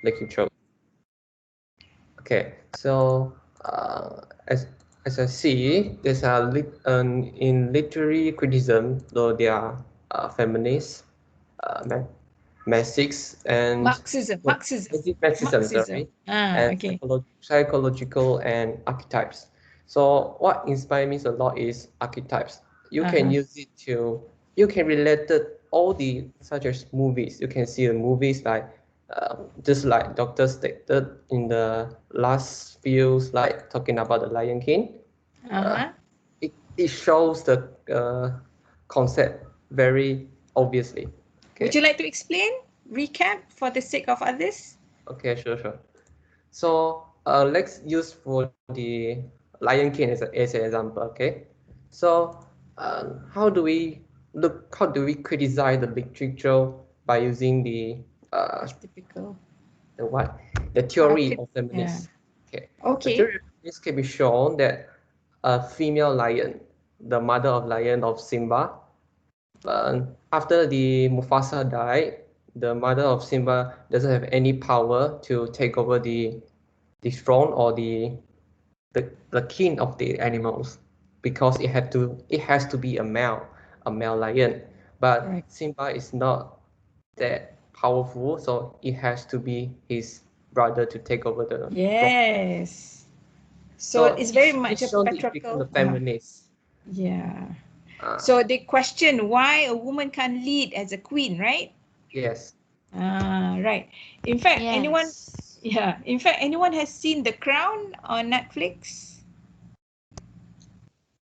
literature. Okay, so as I see, there's in literary criticism, though they are feminists, Marxists, and Marxism, well, Marxism, Marxism, Marxism. sorry, Ah, and okay. psychological and archetypes. So what inspires me a lot is archetypes. You can Uh-huh. use it to, you can relate it all the such as movies. You can see the movies like just like Doctor stated in the last few slide talking about the Lion King. Uh, Uh-huh. it shows the concept very obviously. Would Okay. you like to explain, recap for the sake of others? Okay, sure. So let's use for the Lion King as an example. Okay, so how do we look? How do we criticize the literature by using uh, That's typical. the what the theory of Yeah. feminists? Okay, the Okay. theory of feminists can be shown that a female lion, the mother of lion of Simba, after the Mufasa died, the mother of Simba doesn't have any power to take over the throne or the king of the animals because it has to be a male lion. But Right. Simba is not that powerful, so it has to be his brother to take over the throne. Yes. So So it's very it much a shows it become patriarchal. a feminist. Yeah. Uh, So they question why a woman can't lead as a queen, right? yes. Right. In fact, anyone, Yes. yeah, in fact, anyone has seen The Crown on Netflix?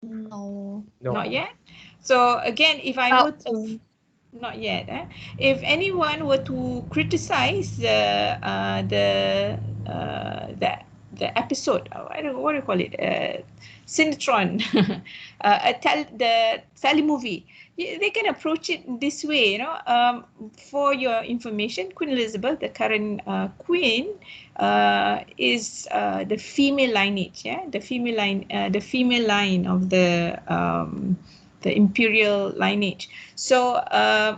No. Not No. yet. So again, if I were About to, to. not yet, if anyone were to criticize the episode, I don't know what do you call it, Cinetron, the telemovie, they can approach it this way, for your information, Queen Elizabeth, the current queen, is the female lineage, the female line of the imperial lineage. So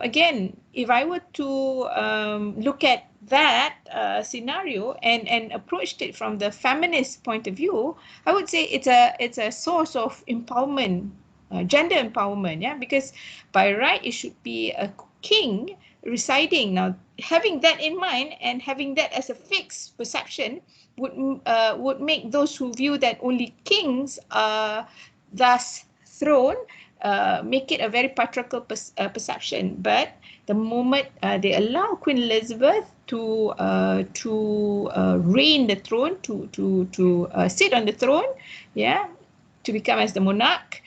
again, if I were to look at that scenario and approached it from the feminist point of view, I would say it's a source of empowerment, gender empowerment, yeah, because by right it should be a king residing. Now, having that in mind and having that as a fixed perception would make those who view that only kings are thus throne, make it a very patriarchal perception. But the moment they allow Queen Elizabeth to reign the throne, to sit on the throne, yeah, to become as the monarch.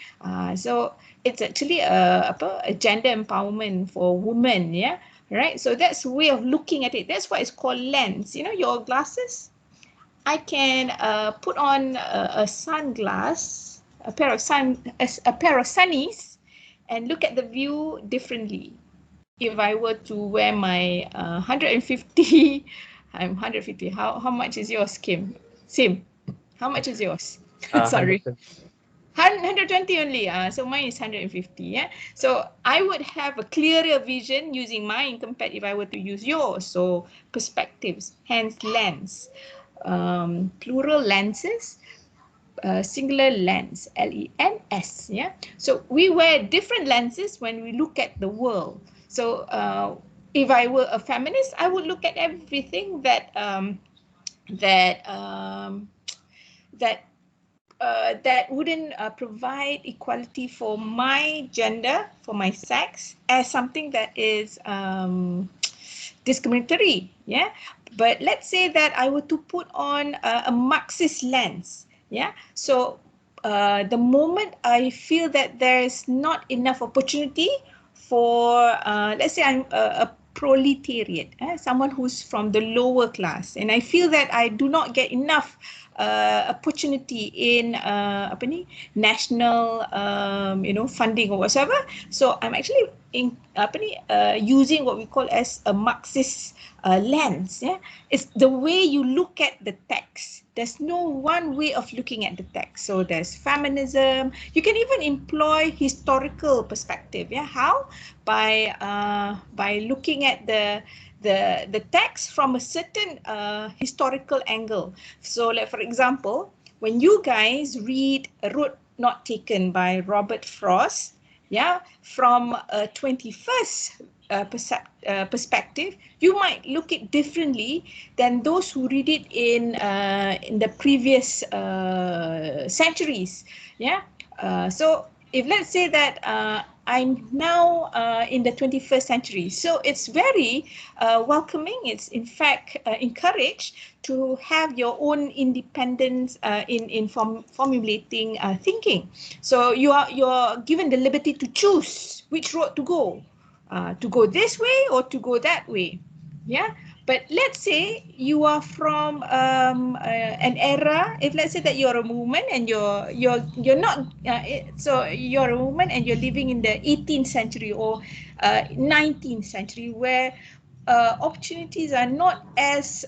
So it's actually a gender empowerment for women, yeah, right. So that's a way of looking at it. That's why it's called lens. Your glasses. I can put on a sunglass, a pair of sunnies, and look at the view differently. If I were to wear my 150, I'm 150. How much is yours, Kim? Same. How much is yours? Sorry. 100%. 120 only. So mine is 150. Yeah. So I would have a clearer vision using mine compared if I were to use yours. So perspectives, hence lens. Plural lenses, singular lens, lens. Yeah. So we wear different lenses when we look at the world. So if I were a feminist, I would look at everything that that that wouldn't provide equality for my gender, for my sex, as something that is discriminatory. Yeah. But let's say that I were to put on a Marxist lens. Yeah. So the moment I feel that there is not enough opportunity for, let's say I'm a proletariat, someone who's from the lower class, and I feel that I do not get enough opportunity in national funding or whatever. So I'm actually using what we call as a Marxist lens. Yeah, it's the way you look at the text. There's no one way of looking at the text. So there's feminism. You can even employ historical perspective. Yeah, how? By looking at the text from a certain historical angle. So like for example, when you guys read A Road Not Taken by Robert Frost, yeah, from a 21st perspective, you might look it differently than those who read it in the previous centuries. Yeah. So if let's say that I'm now in the 21st century, so it's very welcoming. It's in fact encouraged to have your own independence in formulating thinking. So you're given the liberty to choose which road to go this way or to go that way. Yeah. But let's say you are from an era. If let's say that you're a woman and you're not, so you're a woman and you're living in the 18th century or 19th century, where opportunities are not as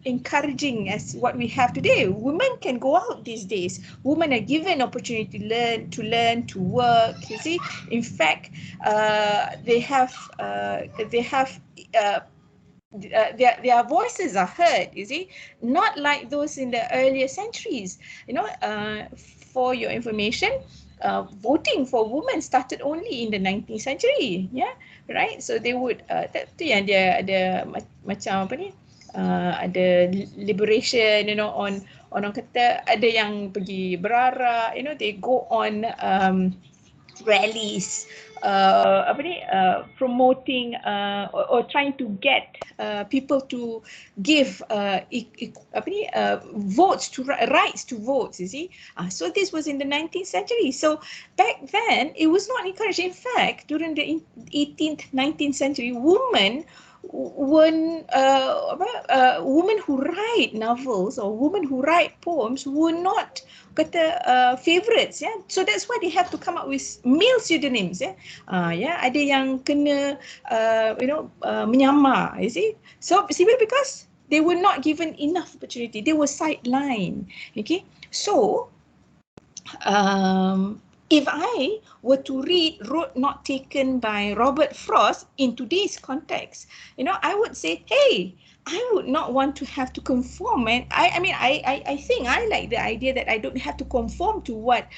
encouraging as what we have today. Women can go out these days. Women are given opportunity to learn, to work. You see, in fact, they have their voices are heard, you see, not like those in the earlier centuries. For your information, voting for women started only in the 19th century. Yeah, right. So they would tu yang dia ada macam apa ni, ada liberation, on orang kata ada yang pergi berarak, they go on rallies, promoting or trying to get people to give votes to rights to votes. You see, so this was in the 19th century. So back then it was not encouraged. In fact, during the 18th, 19th century, women who write novels or women who write poems were not favorites. Yeah, so that's why they have to come up with male pseudonyms. Ada yang kena menyamar, you see. So simply because they were not given enough opportunity, they were sidelined. Okay, so if I were to read Road Not Taken by Robert Frost in today's context, I would say, hey, I would not want to have to conform. And I think I like the idea that I don't have to conform to what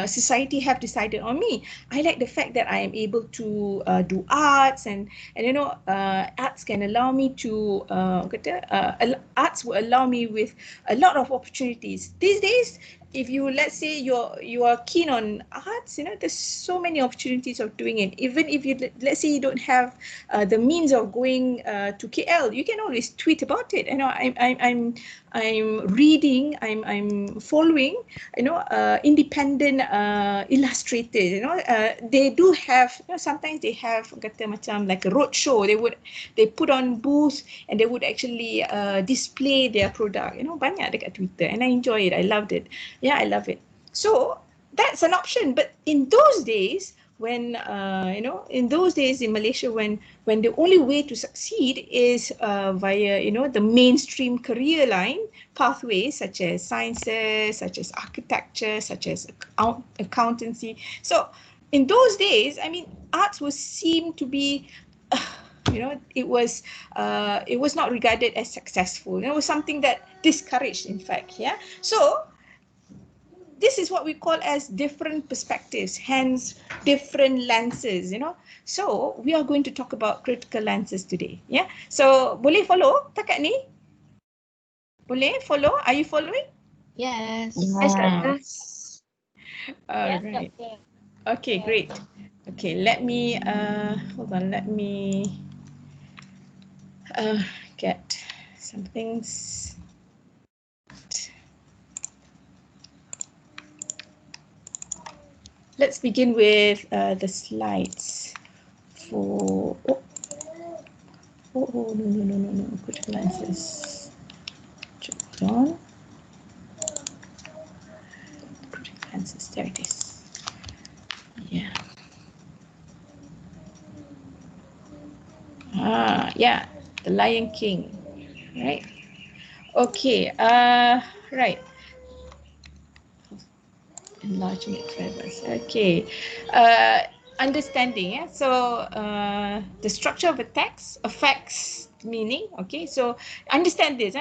society have decided on me. I like the fact that I am able to do arts, and arts can allow me to arts will allow me with a lot of opportunities these days. If let's say you are keen on arts, there's so many opportunities of doing it. Even if let's say you don't have the means of going to KL, you can always tweet about it. I'm reading, I'm following, independent illustrators. They do have, sometimes they have kata macam like a road show. They put on booths and they would actually display their product. Banyak dekat Twitter, and I enjoy it. I loved it. Yeah, I love it. So that's an option. But in those days, when in those days in Malaysia, when the only way to succeed is via the mainstream career line pathways, such as sciences, such as architecture, such as accountancy. So in those days, arts was seen to be it was not regarded as successful. It was something that discouraged, in fact. Yeah. So this is what we call as different perspectives, hence different lenses. So we are going to talk about critical lenses today. Yeah. So boleh follow takat ni? Boleh follow? Are you following? Yes. Yes. All right. Okay, great. Okay, let me hold on. Let me get some things. Let's begin with the slides for no, critical lenses. Hold on. Critical lenses, there it is. Yeah. Yeah, The Lion King, right? Okay, right. Enlargement drivers. Okay. understanding. Yeah. So the structure of a text affects meaning. Okay. So understand this.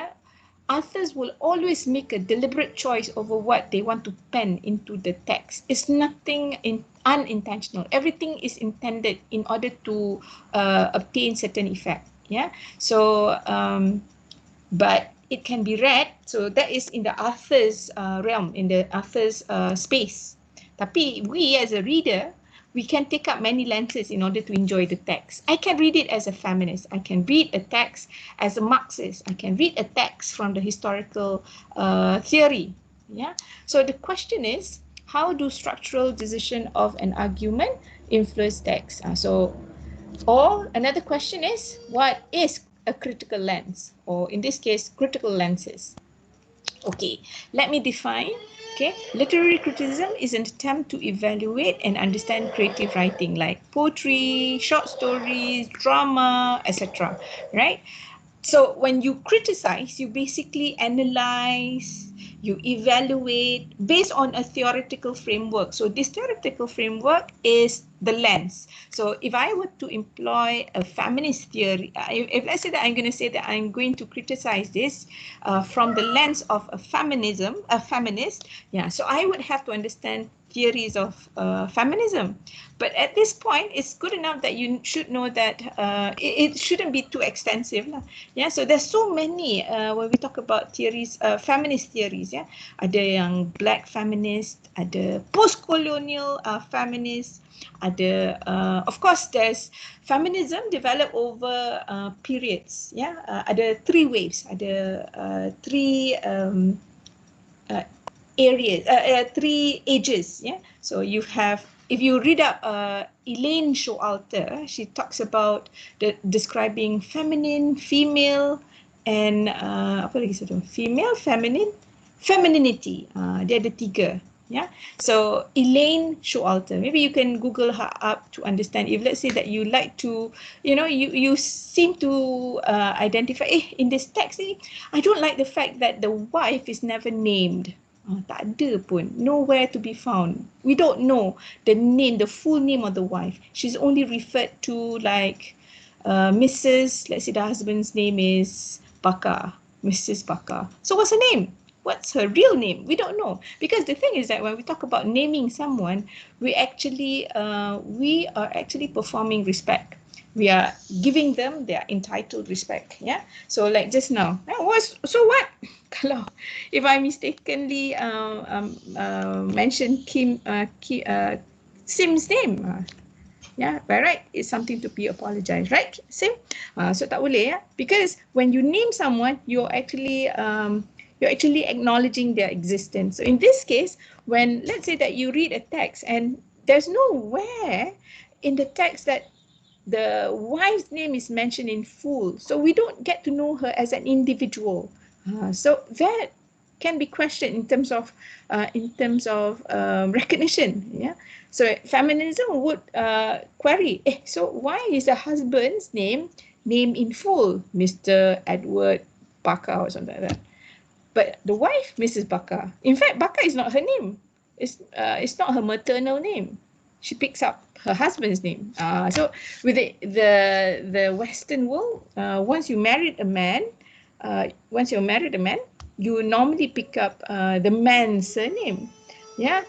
Authors will always make a deliberate choice over what they want to pen into the text. It's nothing unintentional. Everything is intended in order to obtain certain effect. Yeah. So but it can be read. So that is in the author's realm, in the author's space. Tapi we as a reader, we can take up many lenses in order to enjoy the text. I can read it as a feminist. I can read a text as a Marxist. I can read a text from the historical theory. Yeah. So the question is, how do structural decision of an argument influence text? Or another question is, what is a critical lens? Or in this case, critical lenses. Okay, let me define. Okay, literary criticism is an attempt to evaluate and understand creative writing like poetry, short stories, drama, etc. Right? So when you criticize, you basically analyze, you evaluate based on a theoretical framework. So this theoretical framework is the lens. So if I were to employ a feminist theory, if let's say that I'm going to say that I'm going to criticize this from the lens of a feminist, yeah. So I would have to understand theories of feminism. But at this point, it's good enough that you should know that it shouldn't be too extensive. Yeah, so there's so many when we talk about theories, feminist theories. Yeah, ada yang black feminist, ada post-colonial feminist, ada of course there's feminism developed over periods. Yeah, ada three waves, ada three areas, three ages. Yeah, so you have, if you read up Elaine Showalter, she talks about describing feminine, female, and apa lagi satu? Female, feminine, femininity. Dia ada tiga. Yeah. So Elaine Showalter, maybe you can Google her up to understand. If let's say that you like to, you seem to identify, in this text, I don't like the fact that the wife is never named. Tak ada pun, nowhere to be found. We don't know the name, the full name of the wife. She's only referred to like Mrs. Let's say the husband's name is Bakar, Mrs. Bakar. So what's her name? What's her real name? We don't know. Because the thing is that when we talk about naming someone, we are actually performing respect. We are giving them their entitled respect. Yeah. So like just now, so what? Kalau if I mistakenly mention Sim's name, yeah, by right, it's something to be apologized, right, Sim? So tak boleh, yeah, because when you name someone, you're actually acknowledging their existence. So in this case, when let's say that you read a text and there's nowhere in the text that the wife's name is mentioned in full, so we don't get to know her as an individual. So that can be questioned in terms of recognition. Yeah. So feminism would query. So why is the husband's name named in full, Mr. Edward Bakar or something like that? But the wife, Mrs. Bakar. In fact, Bakar is not her name. It's not her maternal name. She picks up her husband's name. So with the Western world, once you're married a man, you normally pick up the man's surname. Yeah.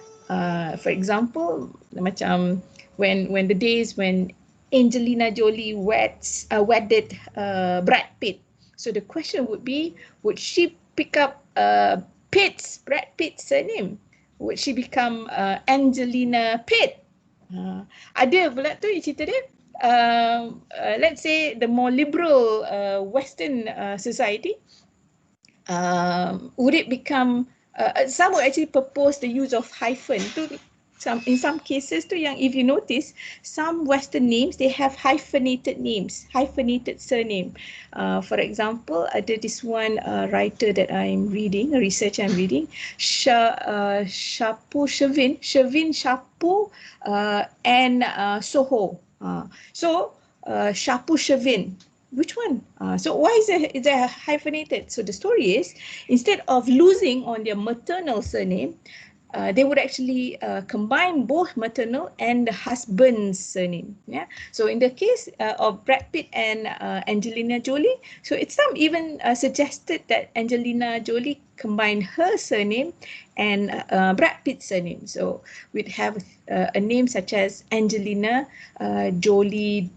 For example, macam when the days when Angelina Jolie wedded Brad Pitt. So the question would be, would she pick up Brad Pitt's surname? Would she become Angelina Pitt? Ada pula tu cerita dia. Let's say the more liberal Western society, would it become some would actually propose the use of hyphen. In some cases tu yang if you notice, some Western names, they have hyphenated names, hyphenated surname. For example, ada this one writer that I'm reading, a research I'm reading, Shavin Shapu and Soho. So Shapu Shavin. Which one? So why is there hyphenated? So the story is, instead of losing on their maternal surname, they would actually combine both maternal and the husband's surname. Yeah. So in the case of Brad Pitt and Angelina Jolie, so it's some even suggested that Angelina Jolie combine her surname and Brad Pitt's surname. So we'd have a name such as Angelina Jolie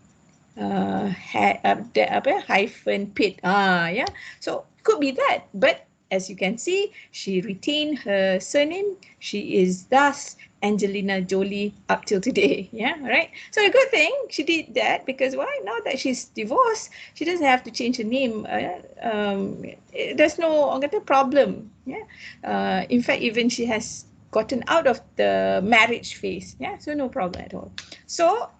hyphen Pitt. Yeah. So could be that, but as you can see, she retained her surname. She is thus Angelina Jolie up till today. Yeah, right. So a good thing she did that, because why? Now that she's divorced, she doesn't have to change her name. There's no problem. Yeah. In fact, even she has gotten out of the marriage phase. Yeah. So no problem at all. So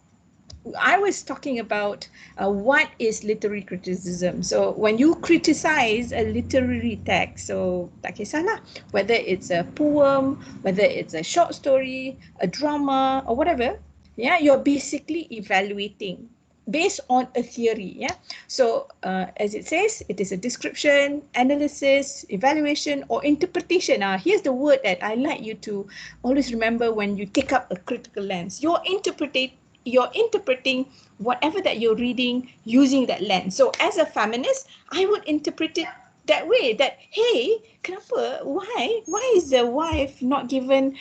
I was talking about what is literary criticism. So when you criticize a literary text, so tak kisahlah whether it's a poem, whether it's a short story, a drama, or whatever, yeah, you're basically evaluating based on a theory. Yeah. So as it says, it is a description, analysis, evaluation, or interpretation. Here's the word that I like you to always remember when you take up a critical lens. You're interpreting whatever that you're reading using that lens. So as a feminist, I would interpret it that way, that hey, kenapa, why is the wife not given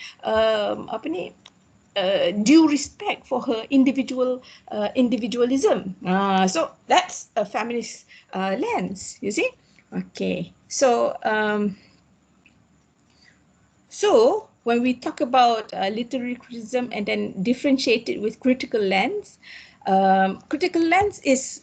due respect for her individualism? So that's a feminist lens, you see. Okay, so so when we talk about literary criticism and then differentiate it with critical lens is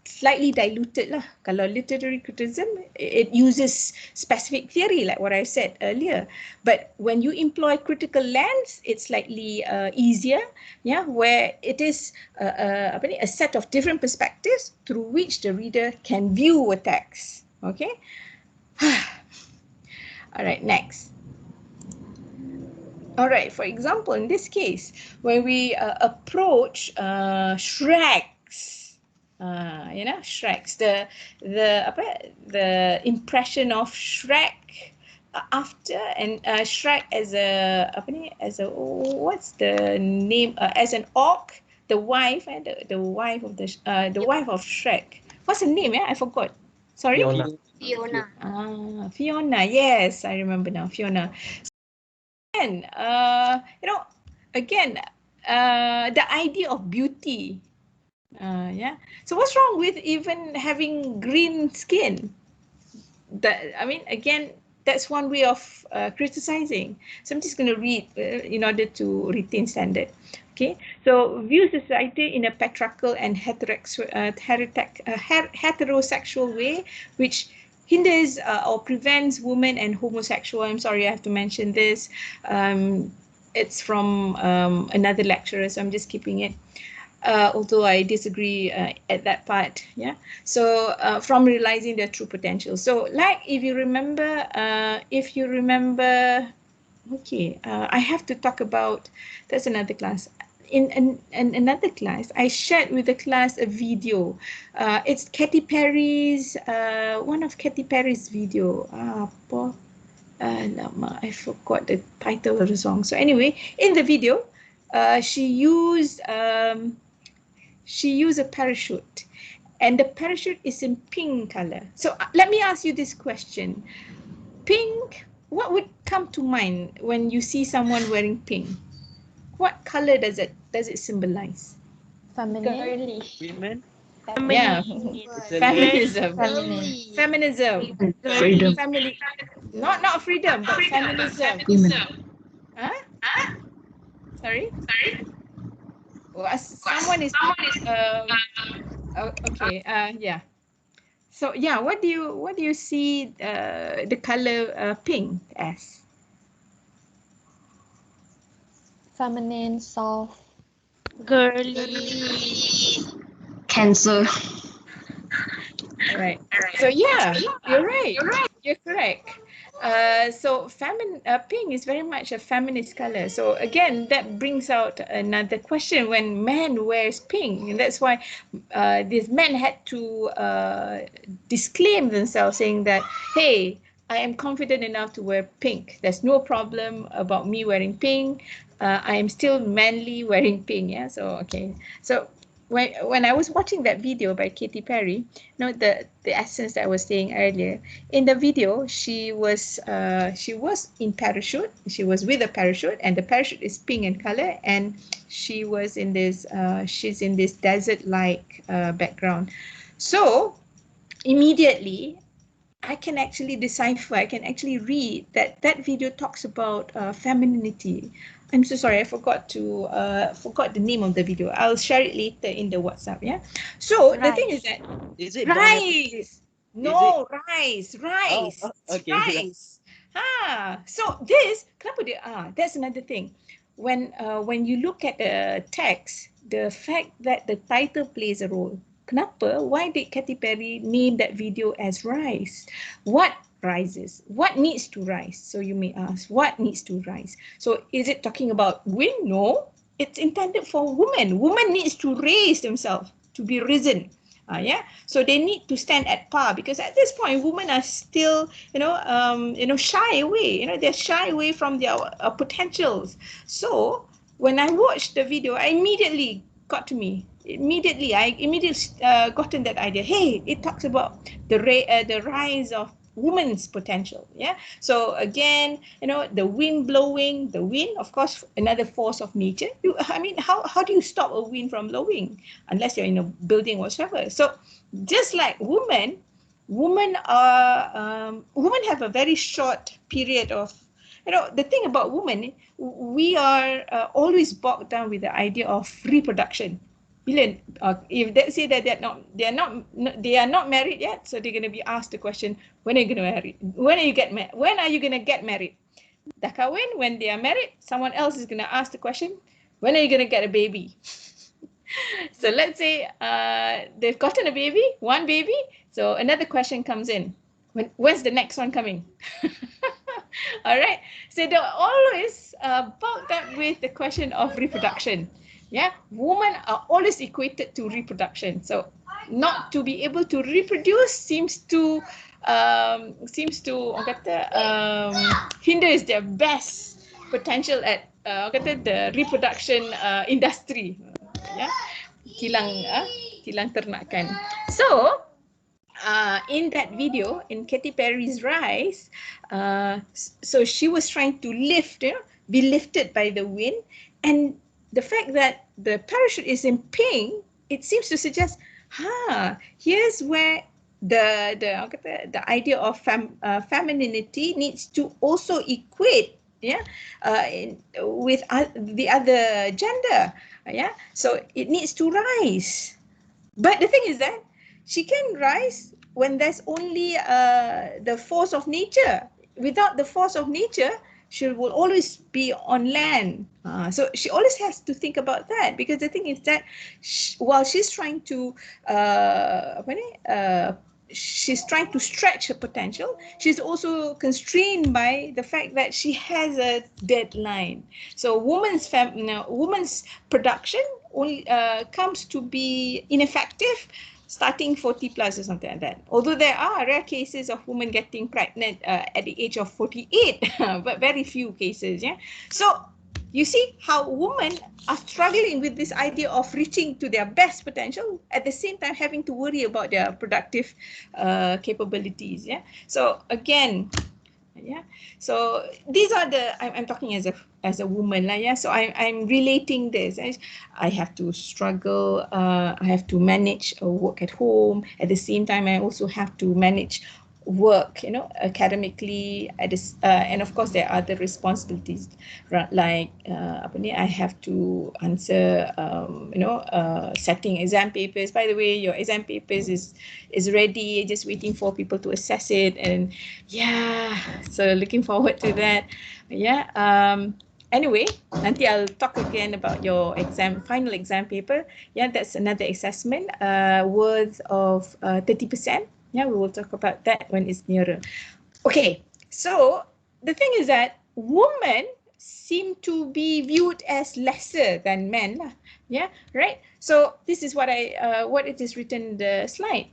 slightly diluted lah. Kalau literary criticism, it uses specific theory like what I said earlier. But when you employ critical lens, it's slightly easier, yeah, where it is a set of different perspectives through which the reader can view a text. Okay. All right, next. All right, for example, in this case, when we approach Shrek's, Shrek's, the impression of Shrek after, and Shrek as what's the name, as an orc, the wife, the wife of the wife of Shrek. What's her name? I forgot. Sorry. Fiona. Fiona. Yes, I remember now. Fiona. And again, the idea of beauty. Yeah. So what's wrong with even having green skin? Again, that's one way of criticizing. So I'm just going to read in order to retain standard. Okay. So view society in a patriarchal and heterosexual way, which hinders or prevents women and homosexual. I'm sorry, I have to mention this. It's from another lecturer, so I'm just keeping it. Although I disagree at that part. Yeah. So from realizing their true potential. So like if you remember, okay, I have to talk about, that's another class. In another class, I shared with the class a video. It's Katy Perry's, one of Katy Perry's video. I forgot the title of the song. So anyway, in the video, she used a parachute, and the parachute is in pink color. So let me ask you this question. Pink, what would come to mind when you see someone wearing pink? What color does it symbolize? Feminine. Girly. Women. Yeah. Feminism. Girly. Feminism. Freedom. Not freedom, but feminism. Women. Huh? Sorry? Well, someone is okay. Yeah. So yeah, what do you see the color pink as? Feminine, soft. Girly. Cancer. All right. So yeah, you're right. You're correct. So pink is very much a feminist color. So again, that brings out another question when men wears pink, and that's why these men had to disclaim themselves, saying that, hey, I am confident enough to wear pink. There's no problem about me wearing pink. I am still manly wearing pink. Yeah. So okay. So when I was watching that video by Katy Perry, the essence that I was saying earlier, in the video she was in parachute. She was with a parachute, and the parachute is pink in color, and she was in this she's in this desert-like background. So immediately I can actually decipher, I can actually read that video talks about femininity. I'm so sorry, I forgot the name of the video. I'll share it later in the WhatsApp. Yeah. So the thing is that Is it rice. No, rice. Oh, okay. Rice. So this, kenapa dia, that's another thing. When you look at the text, the fact that the title plays a role. Kenapa? Why did Katy Perry name that video as Rise? What rises? What needs to rise? So you may ask, what needs to rise? So is it talking about wind? No, it's intended for women. Woman needs to raise themselves, to be risen. Yeah, so they need to stand at par, because at this point, women are still, shy away. They're shy away from their potentials. So when I watched the video, I immediately got to me. I immediately gotten that idea. Hey, it talks about the rise of women's potential. Yeah. So again, the wind blowing, the wind, of course, another force of nature. How do you stop a wind from blowing unless you're in a building or whatever? So just like women have a very short period of, the thing about women, we are always bogged down with the idea of reproduction. If they say that they are not married yet, so they're going to be asked the question, when are you going to marry? When are you going to get married? Dah kahwin, when they are married, someone else is going to ask the question, when are you going to get a baby? So let's say they've gotten a baby, one baby. So another question comes in. When's the next one coming? All right. So they're always bogged up with the question of reproduction. Yeah, women are always equated to reproduction. So not to be able to reproduce seems to hinders their best potential at the reproduction industry. Yeah, kilang ternakan. So in that video, in Katy Perry's Rise, so she was trying to be lifted by the wind, and the fact that the parachute is in pink, it seems to suggest, here's where the idea of femininity needs to also equate, with the other gender, So it needs to rise. But the thing is that she can rise when there's only the force of nature. Without the force of nature, she will always be on land. So she always has to think about that, because the thing is that while she's trying to she's trying to stretch her potential, she's also constrained by the fact that she has a deadline. So women's production only comes to be ineffective starting 40 plus or something like that. Although there are rare cases of women getting pregnant at the age of 48, but very few cases. Yeah. So you see how women are struggling with this idea of reaching to their best potential, at the same time having to worry about their productive capabilities. Yeah. So again, so these are I'm talking as a woman, so I'm relating this. I have to struggle, I have to manage work at home, at the same time I also have to manage work, academically, and of course there are other responsibilities, like I have to answer setting exam papers. By the way, your exam papers is ready, just waiting for people to assess it, and so looking forward to that. Anyway, nanti I'll talk again about your final exam paper. That's another assessment worth of 30%. We will talk about that when it's nearer. Okay, so the thing is that women seem to be viewed as lesser than men. Right? So this is what it is written in the slide.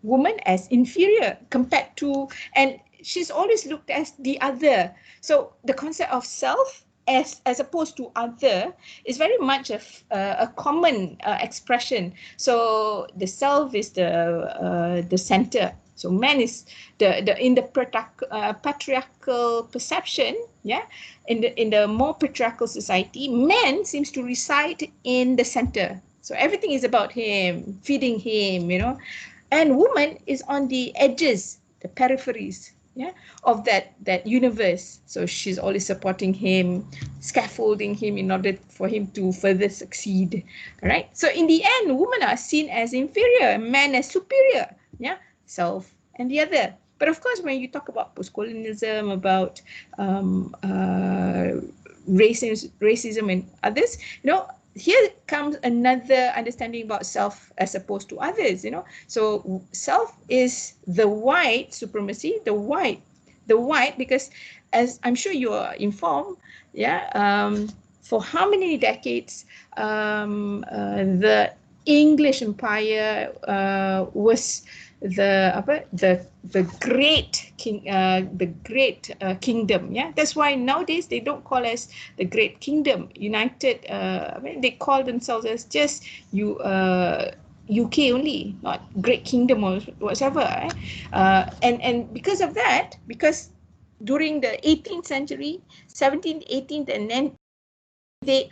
woman as inferior compared to, and she's always looked as the other. So the concept of self as opposed to other is very much a common expression. So the self is the center. So man is in the patriarchal perception, yeah, in the more patriarchal society, man seems to reside in the center. So everything is about him, feeding him, and woman is on the edges, the peripheries, yeah, of that universe. So she's always supporting him, scaffolding him in order for him to further succeed. All right. So in the end, women are seen as inferior, men as superior. Yeah, self and the other. But of course, when you talk about post-colonialism, about racism and others, here comes another understanding about self as opposed to others, So self is the white supremacy, the white, because as I'm sure you are informed, for how many decades the English Empire was the great kingdom. Yeah, that's why nowadays they don't call us the Great Kingdom United. They call themselves as just UK only, not Great Kingdom or whatever. And because of that, because during the 18th century, 17th, 18th, and then they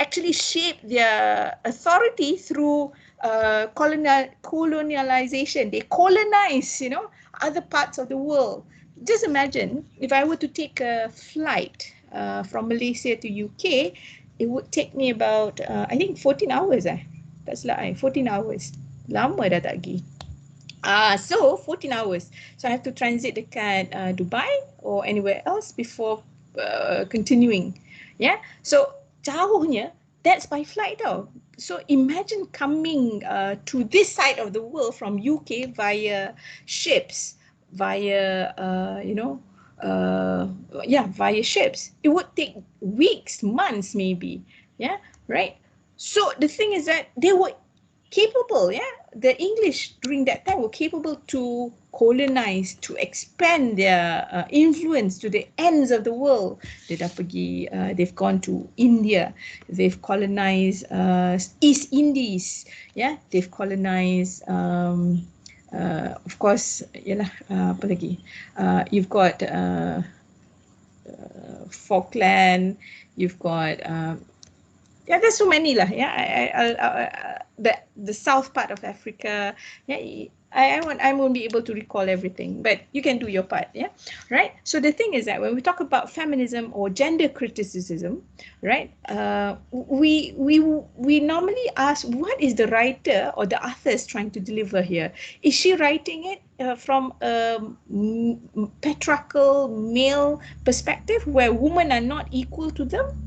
actually shaped their authority through colonialization. They colonize, other parts of the world. Just imagine if I were to take a flight from Malaysia to UK, it would take me about, I think 14 hours. That's like 14 hours. Lama dah tak pergi. So 14 hours. So I have to transit dekat Dubai or anywhere else before continuing. Yeah. So jauhnya, that's by flight tau. So imagine coming to this side of the world from UK via ships, via via ships. It would take weeks, months maybe. Yeah, right. So the thing is that they were capable, the English during that time were capable to colonize, to expand their influence to the ends of the world. They've gone to India, they've colonized East Indies, they've colonized of course, apa lagi? You've got Falkland, you've got there's so many lah. The south part of Africa. I won't be able to recall everything, but you can do your part. Right. So the thing is that when we talk about feminism or gender criticism, right, we normally ask, what is the writer or the author is trying to deliver here? Is she writing it from a patriarchal male perspective where women are not equal to them?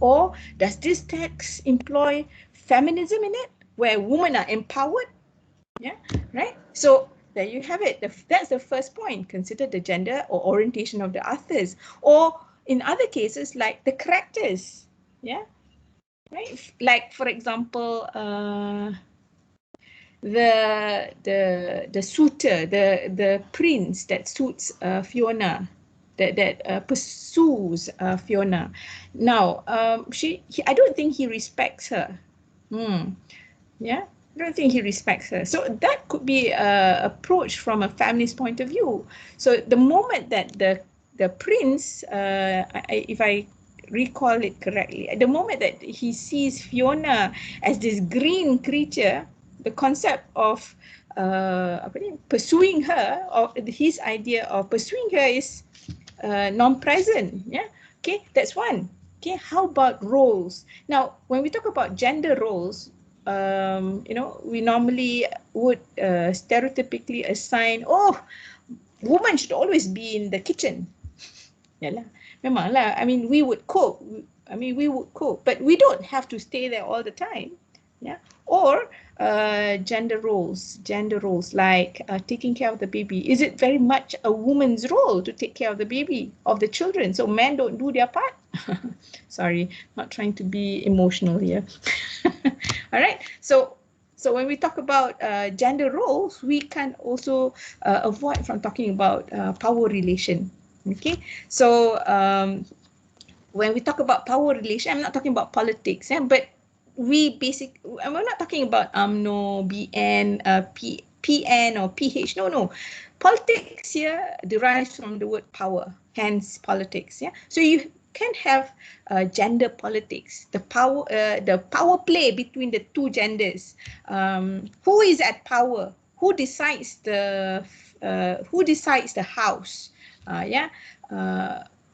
Or does this text employ feminism in it, where women are empowered? Yeah, right. So there you have it. That's the first point. Consider the gender or orientation of the authors, or in other cases, like the characters. Yeah, right. Like for example, the suitor, the prince that suits Fiona. That pursues Fiona. Now, I don't think he respects her. Yeah, I don't think he respects her. So that could be approached from a feminist point of view. So the moment that the prince, if I recall it correctly, the moment that he sees Fiona as this green creature, the concept of pursuing her, or his idea of pursuing her is non-present. Yeah, okay, that's one. Okay, how about roles? Now, when we talk about gender roles, we normally would stereotypically assign, woman should always be in the kitchen. Yalah, memang lah. I mean, we would cook. But we don't have to stay there all the time. Yeah, or gender roles like taking care of the baby. Is it very much a woman's role to take care of the baby, of the children, so men don't do their part? Sorry, not trying to be emotional here. All right, so So when we talk about gender roles, we can also avoid from talking about power relation. Okay, so when we talk about power relation, I'm not talking about politics, but we're not talking about UMNO, BN, PN or PH. No. Politics here derives from the word power, hence politics. Yeah. So you can have gender politics, the power play between the two genders. Who is at power? Who decides the house?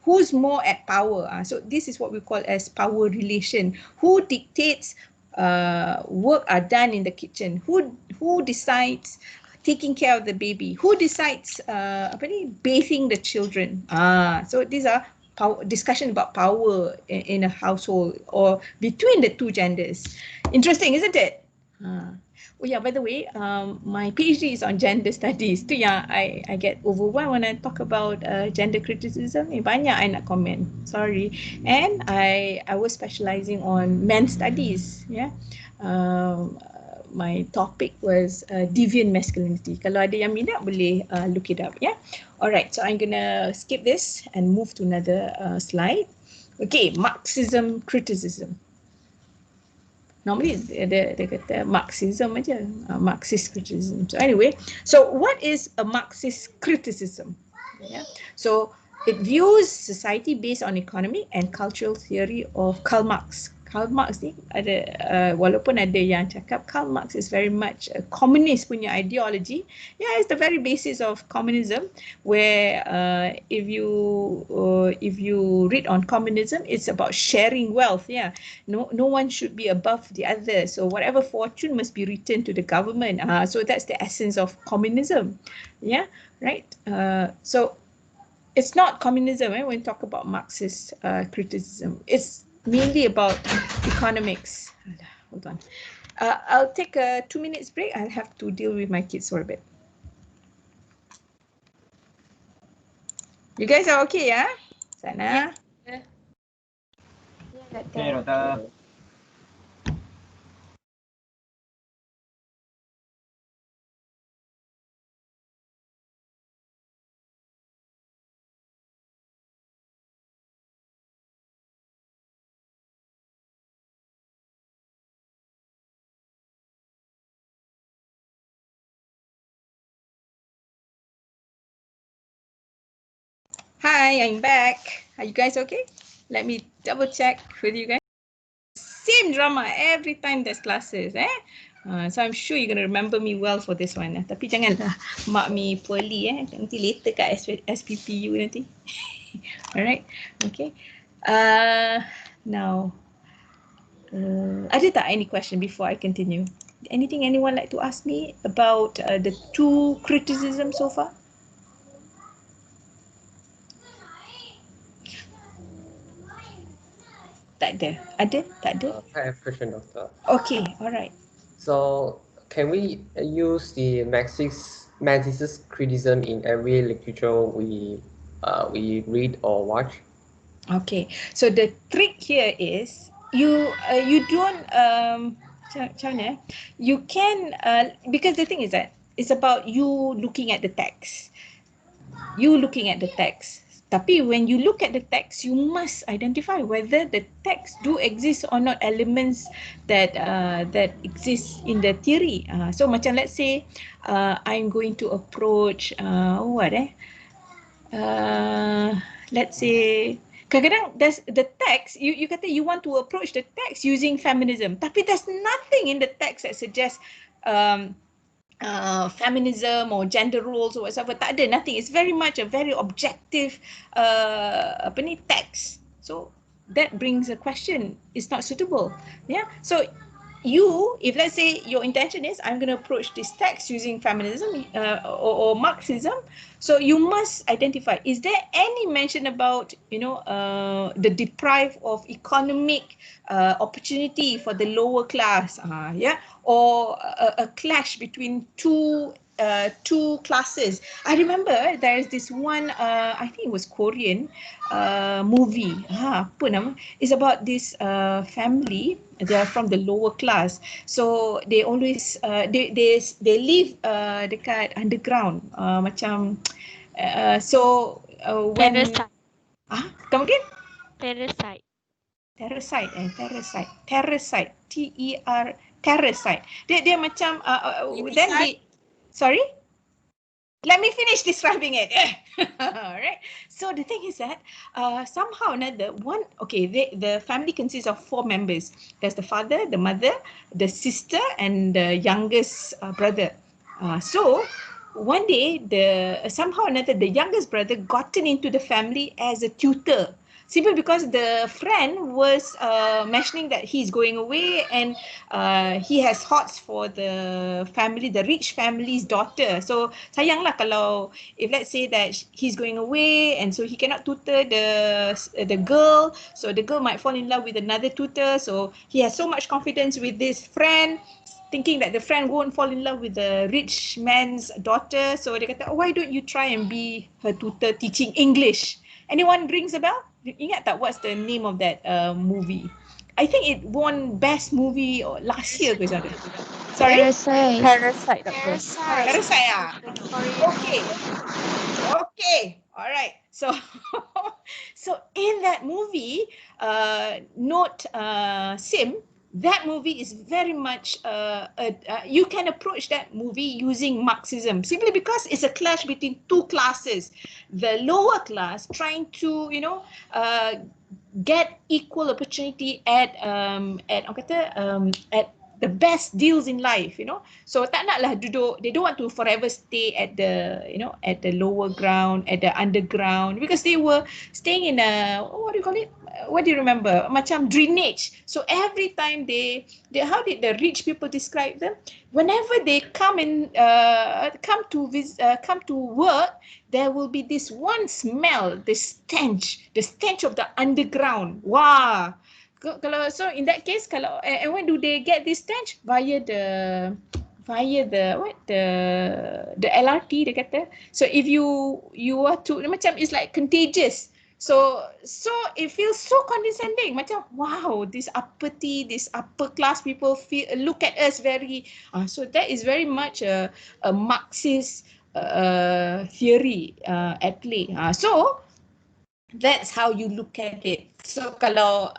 Who's more at power? So this is what we call as power relation. Who dictates work are done in the kitchen? Who decides taking care of the baby? Who decides bathing the children? So these are discussion about power in a household or between the two genders. Interesting, isn't it? Oh yeah, by the way, my PhD is on gender studies. Tu yang I get overwhelmed when I talk about gender criticism. Banyak I nak comment. Sorry. And I was specializing on men's studies. Yeah. My topic was deviant masculinity. Kalau ada yang minat boleh look it up. Yeah. Alright, so I'm gonna skip this and move to another slide. Okay, Marxism criticism. Normally dia kata Marxism aja, Marxist criticism. So anyway, so what is a Marxist criticism? Yeah. So it views society based on economic and cultural theory of Karl Marx. Karl Marx ni ada walaupun ada yang cakap Karl Marx is very much a communist punya ideology. Yeah, it's the very basis of communism, where if you read on communism, it's about sharing wealth. Yeah, no one should be above the other. So whatever fortune must be returned to the government. So that's the essence of communism. Yeah, right. So it's not communism when we talk about Marxist criticism. It's mainly about economics. Hold on. I'll take a 2 minutes break. I'll have to deal with my kids for a bit. You guys are okay, yeah? Sana? Yeah, Okay, Doktor. Hi, I'm back. Are you guys okay? Let me double check with you guys. Same drama every time there's classes, so I'm sure you're going to remember me well for this one. Tapi janganlah mak mi poorly, nanti later kat SPPU nanti. Alright, okay. Now, ada tak any question before I continue? Anything anyone like to ask me about the two criticisms so far? Tak ada. Ada? Tak ada? I have a question, Doctor. Okay, alright. So can we use the Marxist criticism in every literature we read or watch? Okay, so the trick here is you don't macam mana? You can because the thing is that it's about you looking at the text. You looking at the text. Tapi when you look at the text, you must identify whether the text do exist or not elements that exist in the theory. So macam let's say I'm going to approach let's say kadang-kadang there's the text, you kata you want to approach the text using feminism, tapi there's nothing in the text that suggests feminism or gender roles or whatever. Tak ada, nothing. It's very much a very objective text. So that brings a question. It's not suitable. Yeah. So you, if let's say your intention is I'm going to approach this text using feminism or Marxism, so you must identify, is there any mention about the deprived of economic opportunity for the lower class, or a clash between two two classes. I remember there is this one, I think it was Korean movie. Apa nama? It's about this family. They are from the lower class, so they always they live dekat underground, macam when Parasite. come again. Parasite. Terracite, Terracite. Dia macam then they, sorry, let me finish describing it. Alright. So the thing is that somehow another one, okay, the family consists of 4 members. There's the father, the mother, the sister, and the youngest brother. So one day, somehow another, the youngest brother gotten into the family as a tutor. Simply because the friend was mentioning that he's going away and he has hots for the family, the rich family's daughter. So sayang lah kalau if let's say that he's going away and so he cannot tutor the girl, so the girl might fall in love with another tutor. So he has so much confidence with this friend, thinking that the friend won't fall in love with the rich man's daughter. So dia kata, oh, why don't you try and be her tutor teaching English? Anyone rings a bell? Ingat tak what's the name of that movie? I think it won best movie last year ke sana. Sorry? Parasite. Parasite. Parasite Okay. Okay. All right. So so in that movie, note Sim, that movie is very much you can approach that movie using Marxism simply because it's a clash between two classes. The lower class trying to get equal opportunity at the best deals in life, so tak naklah duduk, they don't want to forever stay at the at the lower ground, at the underground, because they were staying in a, what do you call it, what do you remember, macam drainage. So every time they how did the rich people describe them, whenever they come come to work, there will be this one smell, the stench of the underground. Wow. Kalau so in that case, kalau and when do they get this stench? Via the LRT, dia kata. So if you are to, macam it's like contagious. So it feels so condescending. Macam wow, this uppity, this upper class people look at us very. So that is very much a Marxist theory at play. So that's how you look at it. So kalau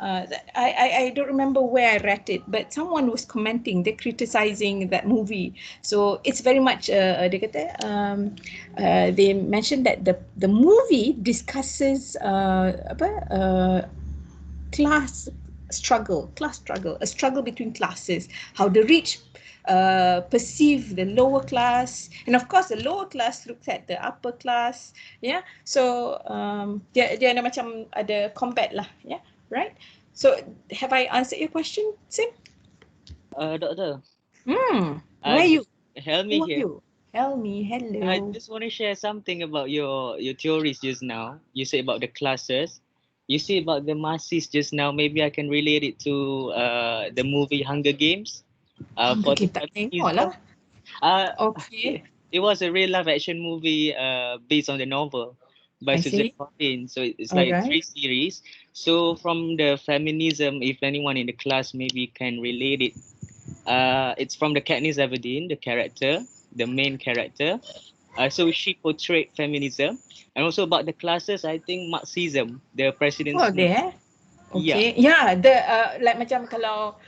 I don't remember where I read it, but someone was commenting, they're criticizing that movie. So it's very much dia kata, they mentioned that the movie discusses class struggle, a struggle between classes, how the rich perceive the lower class, and of course the lower class looks at the upper class. So dia ada macam ada combat lah, right? So have I answered your question, Sim? Doctor. Where you? Helmi here. Helmi, hello. I just want to share something about your theories just now. You say about the classes. You say about the masses just now. Maybe I can relate it to the movie Hunger Games. Okay, tak tengok lah. Okay. It was a real live action movie based on the novel by Susan Collins. So it's like 3 series. So from the feminism, if anyone in the class maybe can relate it, it's from the Katniss Everdeen, the character, the main character. So she portrayed feminism, and also about the classes, I think Marxism, the president's. Oh, there. Okay. Yeah. Like macam kalau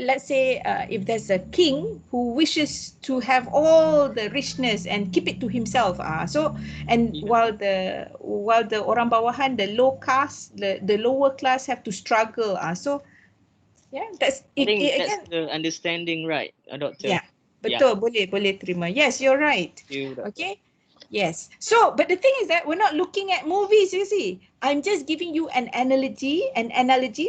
let's say if there's a king who wishes to have all the richness and keep it to himself, while the orang bawahan, the low caste, the lower class have to struggle, so that's I think that's the understanding, right, Doctor? Yeah, betul. Boleh terima. Yes, you're right. Okay. Yes. So, but the thing is that we're not looking at movies, you see. I'm just giving you an analogy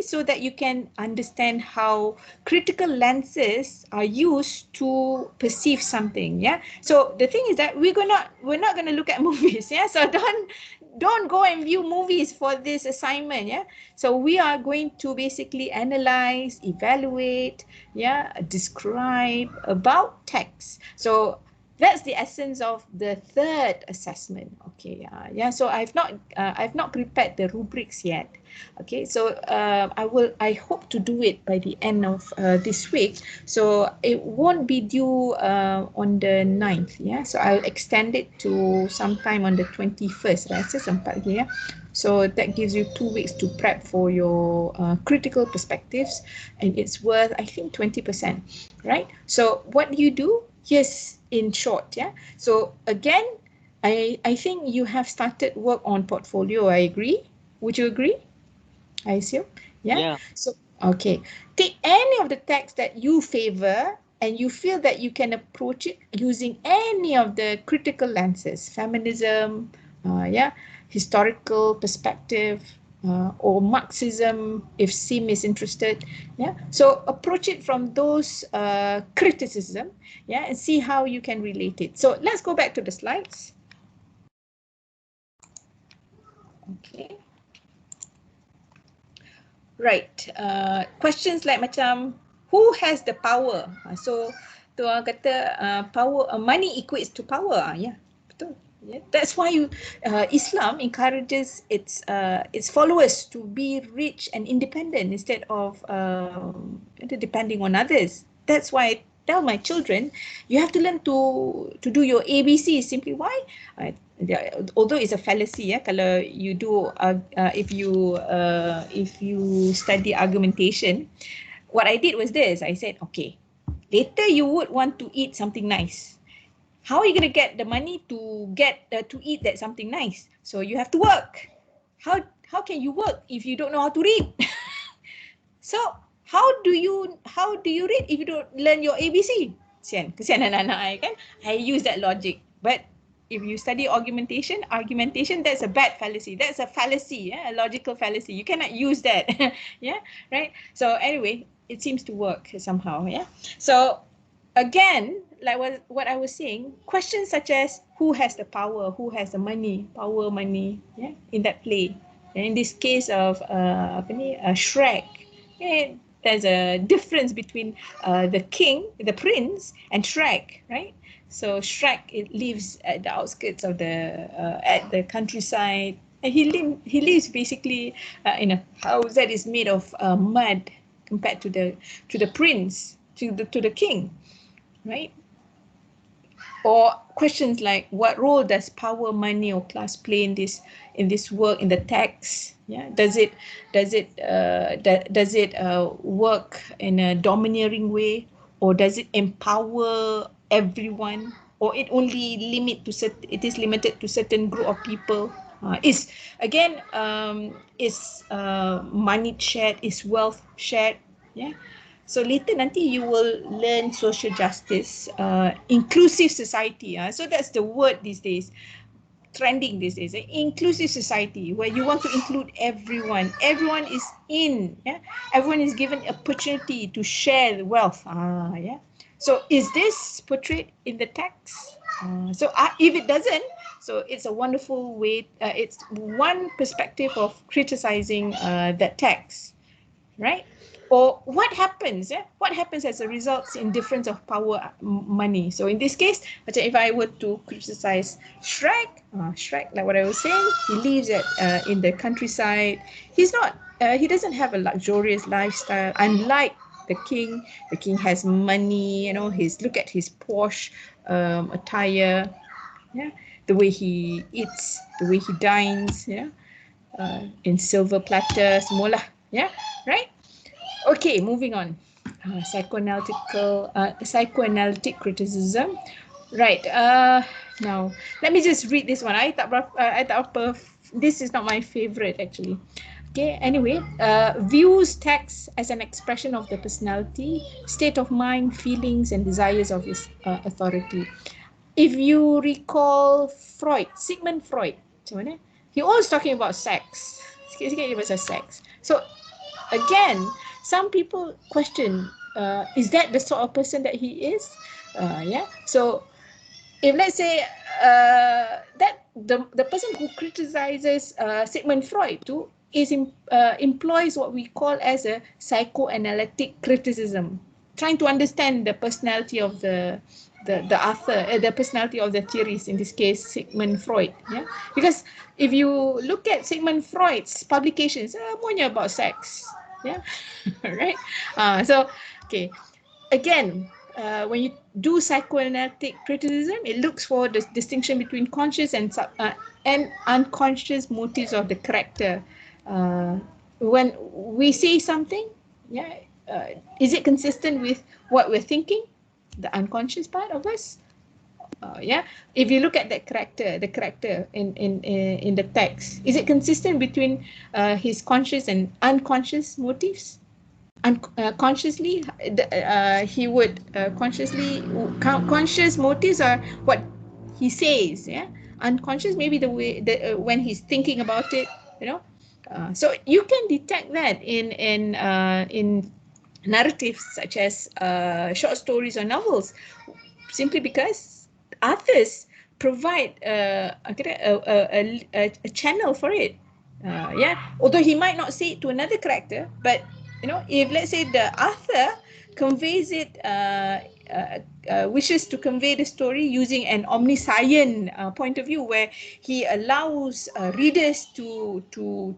so that you can understand how critical lenses are used to perceive something, So the thing is that we're not going to look at movies, So don't go and view movies for this assignment, So we are going to basically analyze, evaluate, describe about text. So That's the essence of the third assessment. Okay, yeah. So I've not prepared the rubrics yet. Okay, so I hope to do it by the end of this week. So it won't be due on the 9th. Yeah, so I'll extend it to sometime on the 21st. Rasa sempat lagi, yeah. So that gives you 2 weeks to prep for your critical perspectives, and it's worth, I think, 20%, right? So what do you do? Yes, in short, yeah. So again, I think you have started work on portfolio. I agree. Would you agree? I assume. Yeah. Yeah. So okay, take any of the text that you favor and you feel that you can approach it using any of the critical lenses, feminism, yeah, historical perspective, or Marxism, if Sim is interested. Yeah. So approach it from those criticism, yeah, and see how you can relate it. So let's go back to the slides. Okay. Right. Questions like macam, who has the power? So tu orang kata power, money equates to power. Yeah, betul. Yeah. That's why Islam encourages its followers to be rich and independent instead of depending on others. That's why I tell my children, you have to learn to do your ABC. Simply why? Although it's a fallacy, yeah, kalau you do if you study argumentation, what I did was this. I said, okay, later you would want to eat something nice. How are you going to get the money to get to eat that something nice? So you have to work. How can you work if you don't know how to read? So how do you read if you don't learn your ABC? Kesian anak-anak I kan. I use that logic. But if you study argumentation, that's a bad fallacy. That's a fallacy, yeah? A logical fallacy. You cannot use that. Yeah, right? So anyway, it seems to work somehow, yeah? So again, like what I was saying, questions such as who has the power, who has the money, power, money, yeah, in that play. And in this case of Shrek, yeah, there's a difference between the king, the prince, and Shrek, right? So Shrek, it lives at the outskirts of at the countryside, and he lives basically in a house that is made of mud compared to the prince, to the king, right? Or questions like, what role does power, money, or class play in this work, in the text? Yeah, does it work in a domineering way, or does it empower everyone, or it is limited to certain group of people? Is money shared? Is wealth shared? Yeah. So later nanti you will learn social justice, inclusive society. So that's the word these days, trending these days. Inclusive society, where you want to include everyone. Everyone is in. Yeah, everyone is given opportunity to share the wealth. Yeah. So is this portrayed in the text? So if it doesn't, so it's a wonderful way. It's one perspective of criticizing that text, right? Or what happens? What happens as a result in difference of power, money? So in this case, if I were to criticize Shrek, like what I was saying, he lives in the countryside. He's not. He doesn't have a luxurious lifestyle. Unlike the king has money. Look at his posh attire. Yeah, the way he eats, the way he dines. Yeah, in silver platter, semua lah. Yeah, right. Okay, moving on. Psychoanalytic criticism. Right. Now let me just read this one. This is not my favorite actually. Okay. Anyway, views text as an expression of the personality, state of mind, feelings, and desires of his authority. If you recall Sigmund Freud, he always talking about sex. Sikit-sikit dia pasal sex. So again, some people question, is that the sort of person that he is? Yeah. So if let's say that the person who criticizes Sigmund Freud employs what we call as a psychoanalytic criticism, trying to understand the personality of the the author, the personality of the theorist, in this case Sigmund Freud. Yeah, because if you look at Sigmund Freud's publications, more about sex. Yeah, right. So okay, again, when you do psychoanalytic criticism, it looks for the distinction between conscious and unconscious motives of the character. When we say something, yeah, is it consistent with what we're thinking, the unconscious part of us? Yeah, if you look at that character, the character in the text, is it consistent between his conscious and unconscious motives? Consciously, he would consciously conscious motives are what he says. Yeah, unconscious maybe the way that when he's thinking about it, you know. So you can detect that in narratives such as short stories or novels, simply because authors provide a channel for it. Yeah, although he might not say it to another character, but you know, if let's say the author conveys it, wishes to convey the story using an omniscient point of view, where he allows readers to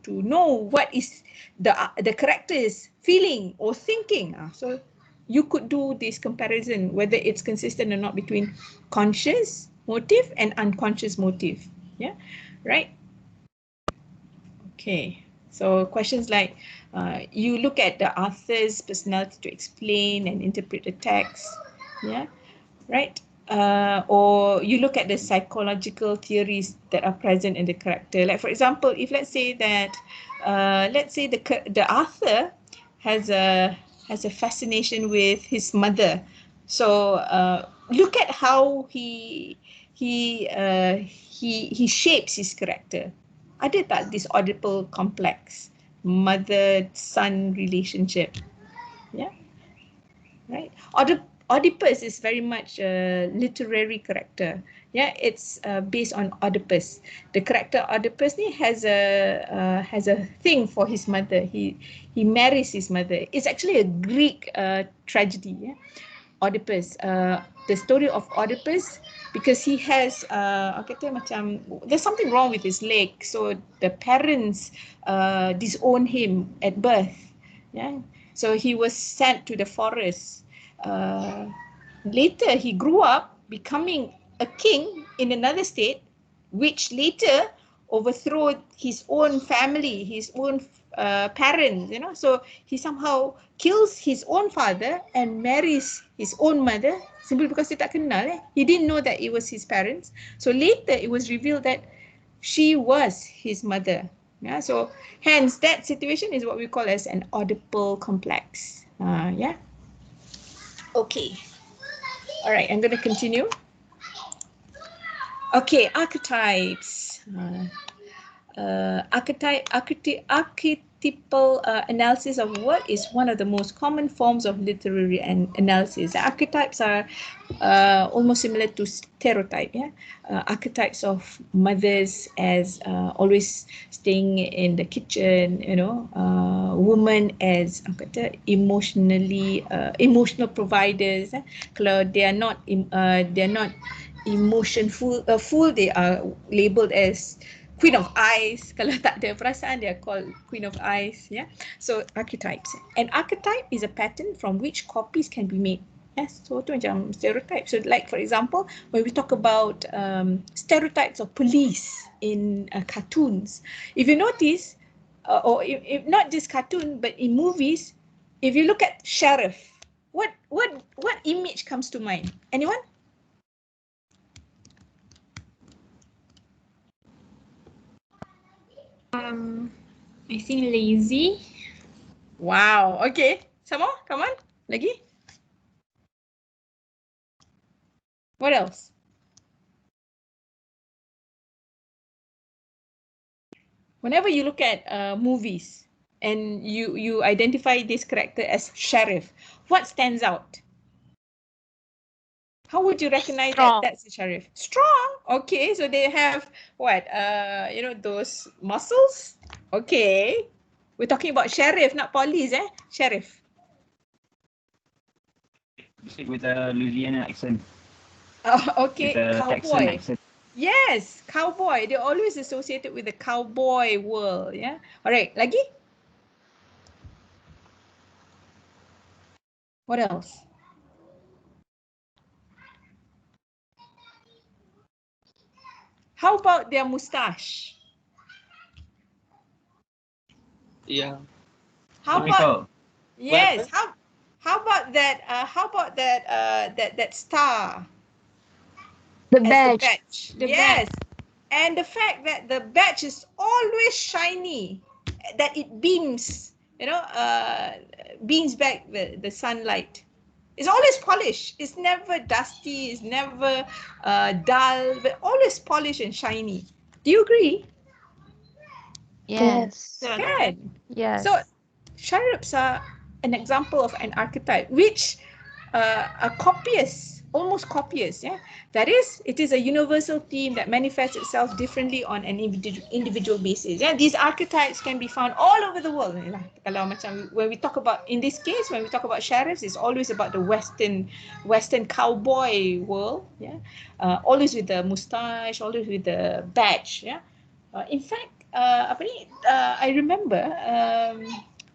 know what is the character is feeling or thinking. So you could do this comparison, whether it's consistent or not between conscious motive and unconscious motive. Yeah, right. Okay, so questions like you look at the author's personality to explain and interpret the text. Yeah, right. Or you look at the psychological theories that are present in the character. Like for example, if let's say that let's say the author has a fascination with his mother, so look at how he shapes his character. Ada tak this Oedipal complex, mother-son relationship? Yeah, right. Oedipus is very much a literary character. Yeah, it's based on Oedipus. The character Oedipus has a thing for his mother. He marries his mother. It's actually a Greek tragedy. Yeah, Oedipus. The story of Oedipus, because he has there's something wrong with his leg, so the parents disown him at birth. Yeah, so he was sent to the forest. Later he grew up becoming a king in another state, which later overthrew his own family, his own parents, you know. So he somehow kills his own father and marries his own mother simply because dia tak kenal. He didn't know that it was his parents. So later it was revealed that she was his mother. Yeah, so hence that situation is what we call as an Oedipal complex. Yeah. Okay. All right, I'm going to continue. Okay, archetypes. Archetypal analysis of word is one of the most common forms of literary analysis. Archetypes are almost similar to stereotype. Yeah, archetypes of mothers as always staying in the kitchen. You know, women as emotional providers. Kalau they are not fool, they are labeled as Queen of Ice. Kalau tak ada perasaan, they are called Queen of Ice. Yeah. So archetypes. An archetype is a pattern from which copies can be made. Yes. So tu macam stereotype. So like for example, when we talk about stereotypes of police in cartoons, if you notice, or if not just cartoon, but in movies, if you look at sheriff, what image comes to mind? Anyone? I think lazy. Wow. Okay. Some more? Come on. Lagi? What else? Whenever you look at movies and you identify this character as sheriff, what stands out? How would you recognize that that's a sheriff? Strong. Okay, so they have what? Those muscles. Okay, we're talking about sheriff, not police, Sheriff. With a Louisiana accent. Okay, the Texan cowboy. accent. Yes, cowboy. They're always associated with the cowboy world. Yeah. All right. Lagi? What else? How about their mustache? Yeah. How Comical. about yes? How about that? How about that? That star The as the badge. badge? The Yes, and the fact that the badge is always shiny, that it beams, beams back the sunlight. It's always polished. It's never dusty. It's never dull, but always polished and shiny. Do you agree? Yes. Good. Yes. So chariots are an example of an archetype which are copious, almost copious. Yeah, that is, it is a universal theme that manifests itself differently on an individual basis. Yeah, these archetypes can be found all over the world. Kalau macam when we talk about, in this case, when we talk about sheriffs, it's always about the Western cowboy world. Yeah, always with the mustache, always with the badge. Yeah, in fact, I remember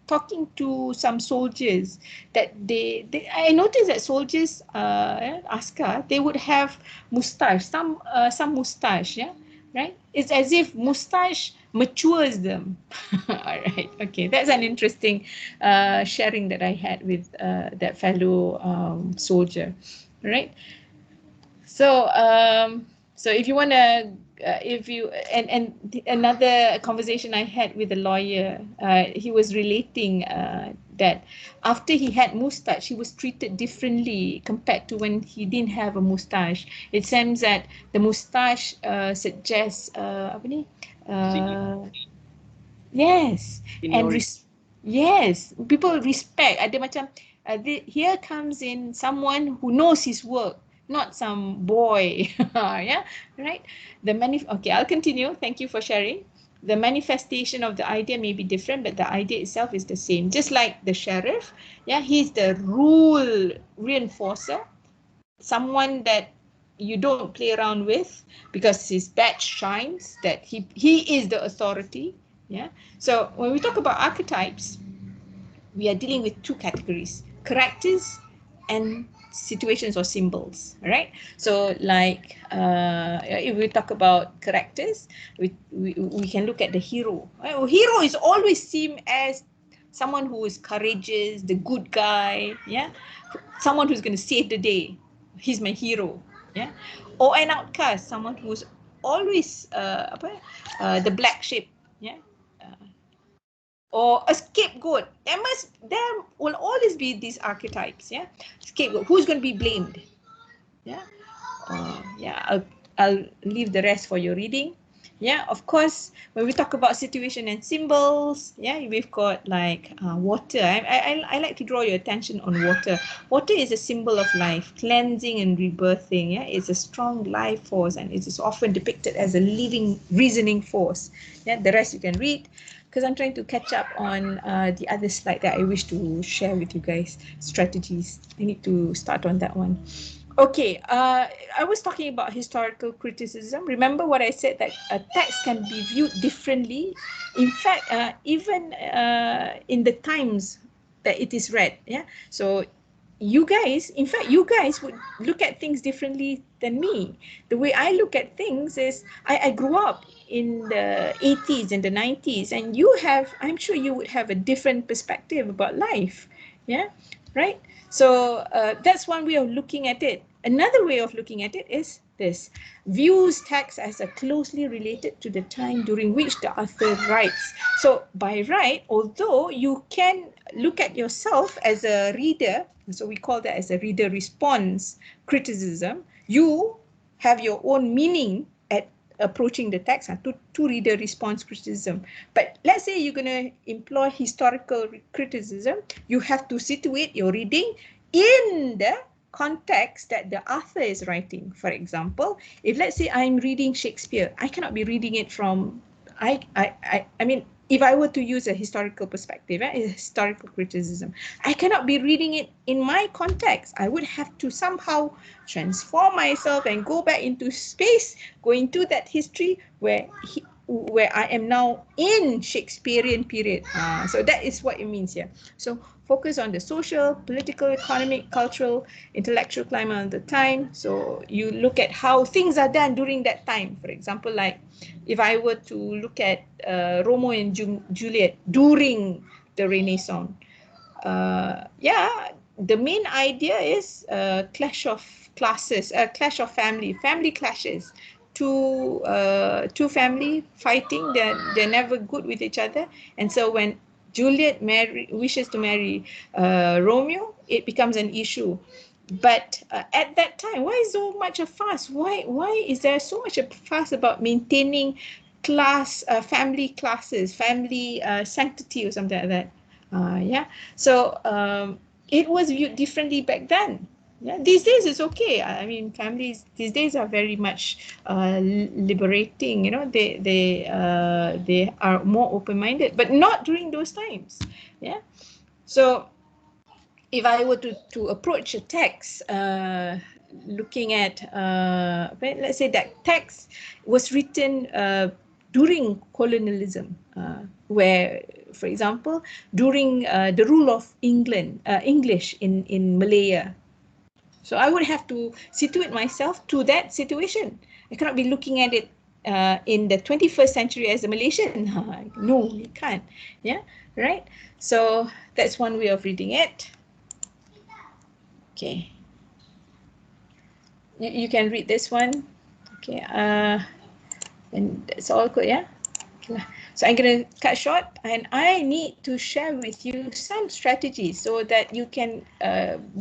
talking to some soldiers that I noticed that soldiers, askar, they would have mustache, some mustache, yeah, right? It's as if mustache matures them. All right, okay, that's an interesting sharing that I had with that fellow soldier, right? So so if you want to if you another conversation I had with a lawyer, he was relating that after he had mustache, he was treated differently compared to when he didn't have a mustache. It seems that the mustache suggests apa ni, yes, and yes, people respect. Ada macam here comes in someone who knows his work, not some boy. Yeah, right. Okay, I'll continue. Thank you for sharing. The manifestation of the idea may be different, but the idea itself is the same. Just like the sheriff, yeah, he's the rule reinforcer, someone that you don't play around with because his badge shines that he is the authority. Yeah. So when we talk about archetypes, we are dealing with two categories: characters and situations or symbols. Right. So like if we talk about characters, we can look at the hero. Right? Well, hero is always seen as someone who is courageous, the good guy. Yeah, someone who's going to save the day. He's my hero. Yeah, or an outcast, someone who's always the black sheep. Yeah, or a scapegoat. There will always be these archetypes. Yeah, scapegoat. Who's going to be blamed? Yeah, I'll leave the rest for your reading. Yeah, of course, when we talk about situation and symbols, yeah, we've got like water. I like to draw your attention on water. Water is a symbol of life, cleansing and rebirthing. Yeah, it's a strong life force, and it is often depicted as a living, reasoning force. Yeah, the rest you can read, because I'm trying to catch up on the other slide that I wish to share with you guys. Strategies. I need to start on that one. Okay, I was talking about historical criticism. Remember what I said, that a text can be viewed differently. In fact, even in the times that it is read. Yeah. So you guys, in fact, you guys would look at things differently than me. The way I look at things is I grew up in the 80s and the 90s, and I'm sure you would have a different perspective about life. Yeah. Right. So that's one way of looking at it. Another way of looking at it is this: views text as a closely related to the time during which the author writes. So by right, although you can look at yourself as a reader, so we call that as a reader response criticism, you have your own meaning at approaching the text to reader response criticism. But let's say you're going to employ historical criticism, you have to situate your reading in the context that the author is writing. For example, if let's say I'm reading Shakespeare, I cannot be reading it from I mean, if I were to use a historical perspective, a historical criticism, I cannot be reading it in my context. I would have to somehow transform myself and go back into space, go into that history where I am now in Shakespearean period. So that is what it means here. So focus on the social, political, economic, cultural, intellectual climate of the time. So you look at how things are done during that time. For example, like if I were to look at Romeo and Juliet during the Renaissance, the main idea is a clash of classes, a clash of family clashes. Two family fighting, they're never good with each other, and so when Juliet wishes to marry Romeo, it becomes an issue. But at that time, why is so much a fuss? Why is there so much a fuss about maintaining family classes, family sanctity or something like that? So it was viewed differently back then. Yeah, these days it's okay. I mean, families these days are very much liberating. You know, they are more open-minded, but not during those times. Yeah, so if I were to approach a text, looking at, let's say that text was written during colonialism, where, for example, during the rule of English in Malaya. So I would have to situate myself to that situation. I cannot be looking at it in the 21st century as a Malaysian. No, you can't. Yeah, right? So that's one way of reading it. Okay. You can read this one. Okay. And that's all good, yeah? Okay. So I'm going to cut short, and I need to share with you some strategies so that you can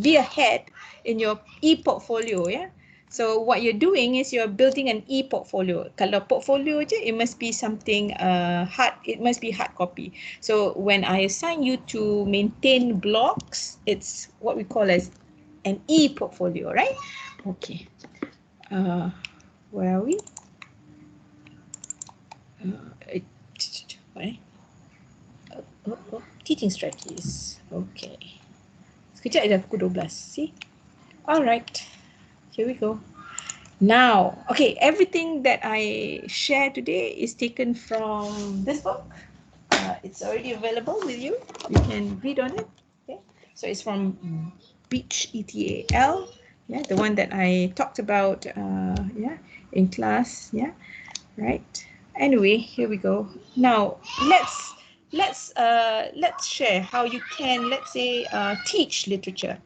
be ahead in your e-portfolio, yeah? So what you're doing is you're building an e-portfolio. Kalau portfolio je, it must be something hard. It must be hard copy. So when I assign you to maintain blogs, it's what we call as an e-portfolio, right? Okay. Where are we? Teaching strategies. Okay. Sekejap dah pukul 12. See? All right. Here we go. Now, okay, everything that I share today is taken from this book. It's already available with you. You can read on it. Okay. So it's from Beach ETAL. Yeah, the one that I talked about in class. Yeah, right. Anyway, here we go. Now let's share how you can, let's say, teach literature.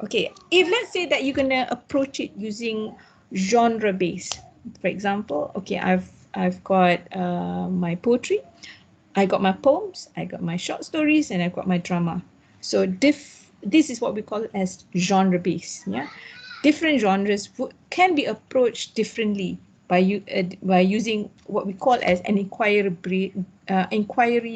Okay, if let's say that you're gonna approach it using genre based. For example, okay, I've got my poetry, I got my poems, I got my short stories, and I've got my drama. So this is what we call as genre based. Yeah, different genres can be approached differently by using what we call as an inquiry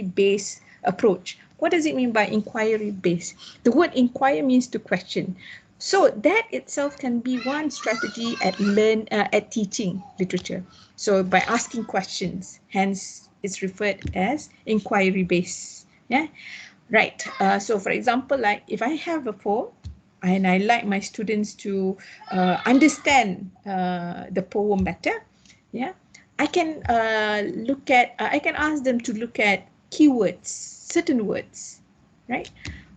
based approach. What does it mean by inquiry based? The word inquire means to question. So that itself can be one strategy at teaching literature. So by asking questions, hence it's referred as inquiry based. Yeah, right. So for example, like if I have a poem and I like my students to understand the poem better, yeah, I can I can ask them to look at keywords, certain words, right,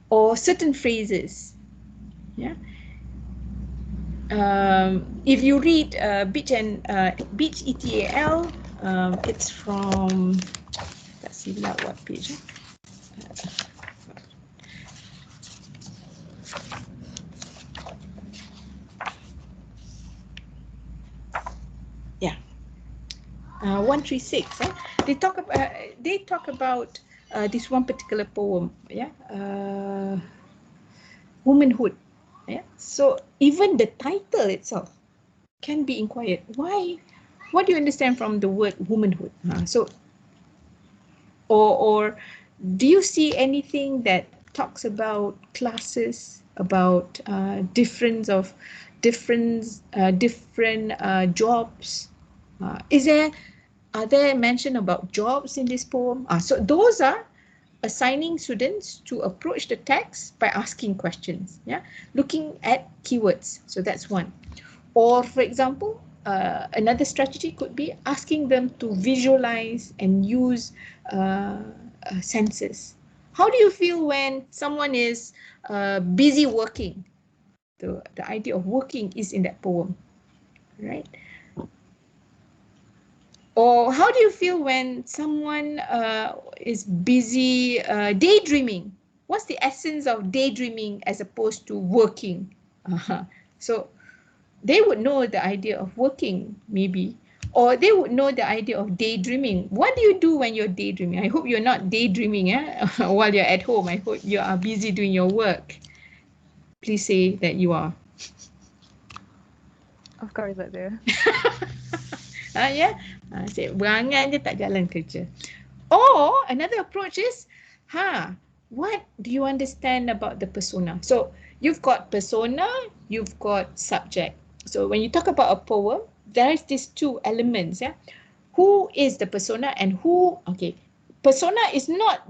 or certain phrases. Yeah. If you read Beach ETAL, it's from, let's see what page. Yeah, 136. They talk about this one particular poem. Yeah, womanhood. Yeah, so even the title itself can be inquired. Why? What do you understand from the word womanhood? So, or do you see anything that talks about classes, about different jobs? Is there Are there mention about jobs in this poem? So those are assigning students to approach the text by asking questions, yeah, looking at keywords. So that's one. Or for example, another strategy could be asking them to visualize and use senses. How do you feel when someone is busy working? The idea of working is in that poem, right? Or how do you feel when someone is busy daydreaming? What's the essence of daydreaming as opposed to working? So they would know the idea of working, maybe, or they would know the idea of daydreaming. What do you do when you're daydreaming? I hope you're not daydreaming while you're at home. I hope you are busy doing your work. Please say that you are. Of course I do. Yeah. Say, berangan je tak jalan kerja. Or another approach is, what do you understand about the persona? So you've got persona, you've got subject. So when you talk about a poem, there's these two elements, yeah. Who is the persona and who, okay, persona is not the